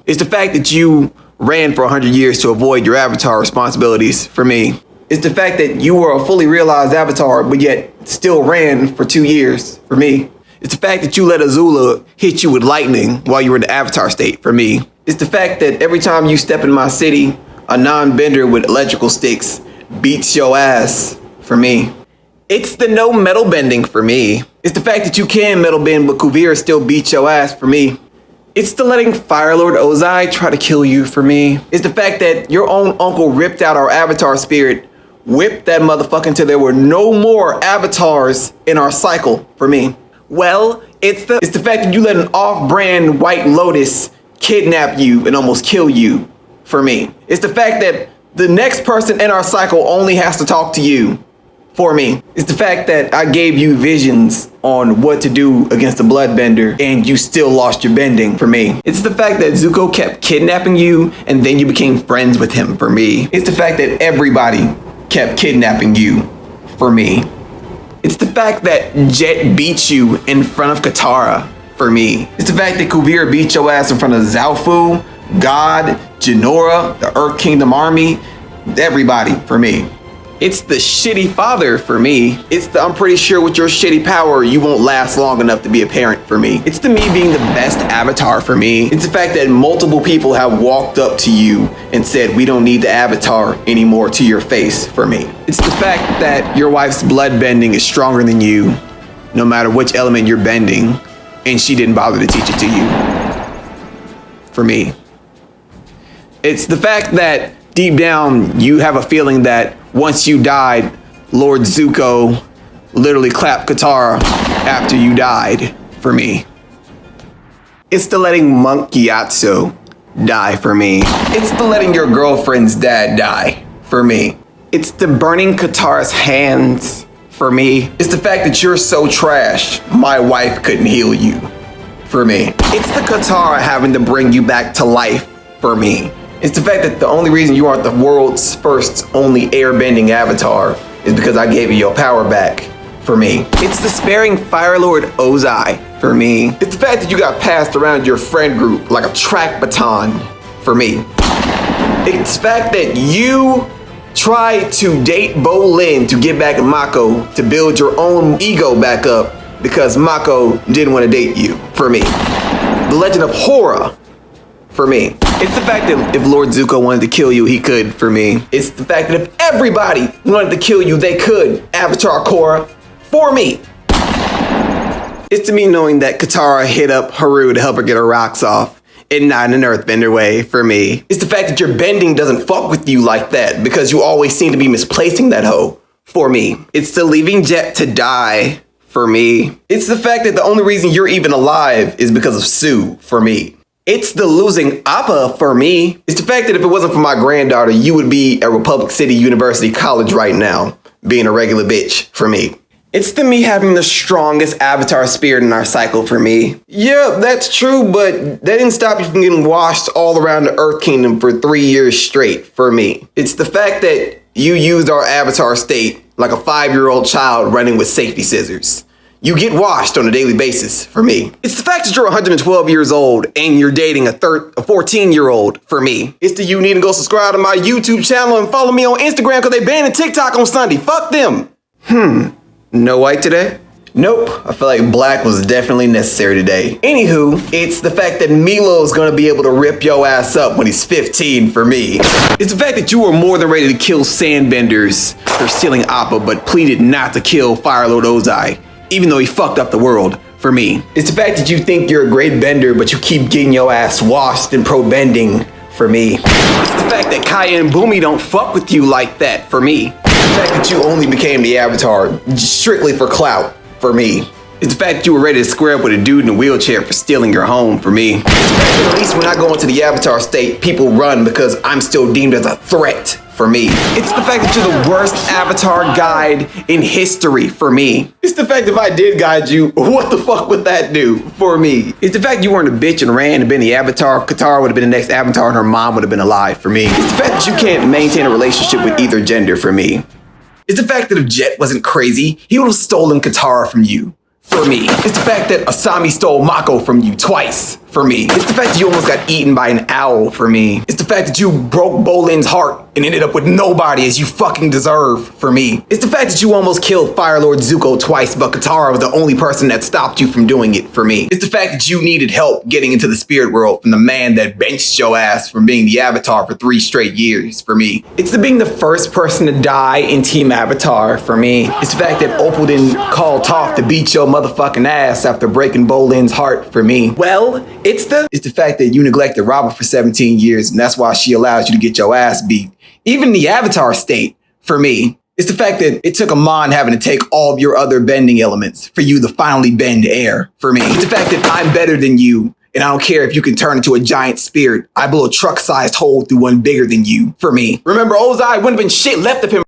It's the fact that you ran for 100 years to avoid your avatar responsibilities for me. It's the fact that you were a fully realized avatar, but yet still ran for 2 years for me. It's the fact that you let Azula hit you with lightning while you were in the avatar state for me. It's the fact that every time you step in my city, a non-bender with electrical sticks beats your ass for me. It's the no metal bending for me. It's the fact that you can metal bend, but Kuvira still beats your ass for me. It's the letting Fire Lord Ozai try to kill you for me. It's the fact that your own uncle ripped out our avatar spirit, whipped that motherfucker until there were no more avatars in our cycle for me. Well, it's the fact that you let an off-brand White Lotus kidnap you and almost kill you for me. It's the fact that the next person in our cycle only has to talk to you for me. It's the fact that I gave you visions on what to do against the bloodbender and you still lost your bending for me. It's the fact that Zuko kept kidnapping you and then you became friends with him for me. It's the fact that everybody kept kidnapping you for me. It's the fact that Jet beat you in front of Katara for me. It's the fact that Kuvira beat your ass in front of Zaofu, God, Jinora, the Earth Kingdom Army, everybody for me. It's the shitty father for me. It's the I'm pretty sure with your shitty power you won't last long enough to be a parent for me. It's the me being the best avatar for me. It's the fact that multiple people have walked up to you and said we don't need the avatar anymore to your face for me. It's the fact that your wife's blood bending is stronger than you no matter which element you're bending and she didn't bother to teach it to you for me. It's the fact that deep down you have a feeling that once you died, Lord Zuko literally clapped Katara after you died for me. It's the letting Monk Gyatso die for me. It's the letting your girlfriend's dad die for me. It's the burning Katara's hands for me. It's the fact that you're so trash, my wife couldn't heal you for me. It's the Katara having to bring you back to life for me. It's the fact that the only reason you aren't the world's first only airbending avatar is because I gave you your power back for me. It's the sparing Fire Lord Ozai for me. It's the fact that you got passed around your friend group like a track baton for me. It's the fact that you tried to date Bolin to get back at Mako to build your own ego back up because Mako didn't want to date you for me. The Legend of Korra for me. It's the fact that if Lord Zuko wanted to kill you, he could for me. It's the fact that if everybody wanted to kill you, they could. Avatar Korra for me. It's to me knowing that Katara hit up Haru to help her get her rocks off and not in an earthbender way for me. It's the fact that your bending doesn't fuck with you like that because you always seem to be misplacing that hoe for me. It's the leaving Jet to die for me. It's the fact that the only reason you're even alive is because of Sue for me. It's the losing Appa for me. It's the fact that if it wasn't for my granddaughter, you would be at Republic City University College right now, being a regular bitch for me. It's the me having the strongest avatar spirit in our cycle for me. Yeah, that's true, but that didn't stop you from getting washed all around the Earth Kingdom for 3 years straight for me. It's the fact that you used our avatar state like a 5-year-old child running with safety scissors. You get washed on a daily basis for me. It's the fact that you're 112 years old and you're dating a 14-year-old for me. It's the you need to go subscribe to my YouTube channel and follow me on Instagram because they banned TikTok on Sunday. Fuck them. No white today? Nope. I feel like black was definitely necessary today. Anywho, it's the fact that Milo's gonna be able to rip your ass up when he's 15 for me. It's the fact that you were more than ready to kill Sandbenders for stealing Appa but pleaded not to kill Fire Lord Ozai, even though he fucked up the world for me. It's the fact that you think you're a great bender, but you keep getting your ass washed in pro bending for me. It's the fact that Kaya and Boomy don't fuck with you like that for me. It's the fact that you only became the avatar strictly for clout for me. It's the fact that you were ready to square up with a dude in a wheelchair for stealing your home for me. It's the fact that at least when I go into the avatar state, people run because I'm still deemed as a threat for me. It's the fact that you're the worst avatar guide in history for me. It's the fact that if I did guide you, what the fuck would that do for me? It's the fact you weren't a bitch and ran and been the avatar. Katara would have been the next avatar and her mom would have been alive for me. It's the fact that you can't maintain a relationship with either gender for me. It's the fact that if Jet wasn't crazy, he would have stolen Katara from you for me. It's the fact that Asami stole Mako from you twice for for me. It's the fact that you almost got eaten by an owl for me. It's the fact that you broke Bolin's heart and ended up with nobody as you fucking deserve for me. It's the fact that you almost killed Fire Lord Zuko twice, but Katara was the only person that stopped you from doing it for me. It's the fact that you needed help getting into the spirit world from the man that benched your ass from being the Avatar for 3 straight years for me. It's the being the first person to die in Team Avatar for me. It's the fact that Opal didn't call Toph to beat your motherfucking ass after breaking Bolin's heart for me. Well, it's the fact that you neglected Robert for 17 years and that's why she allows you to get your ass beat. Even the Avatar state, for me, it's the fact that it took Amon having to take all of your other bending elements for you to finally bend air, for me. It's the fact that I'm better than you, and I don't care if you can turn into a giant spirit. I blow a truck-sized hole through one bigger than you, for me. Remember, Ozai wouldn't have been shit left of him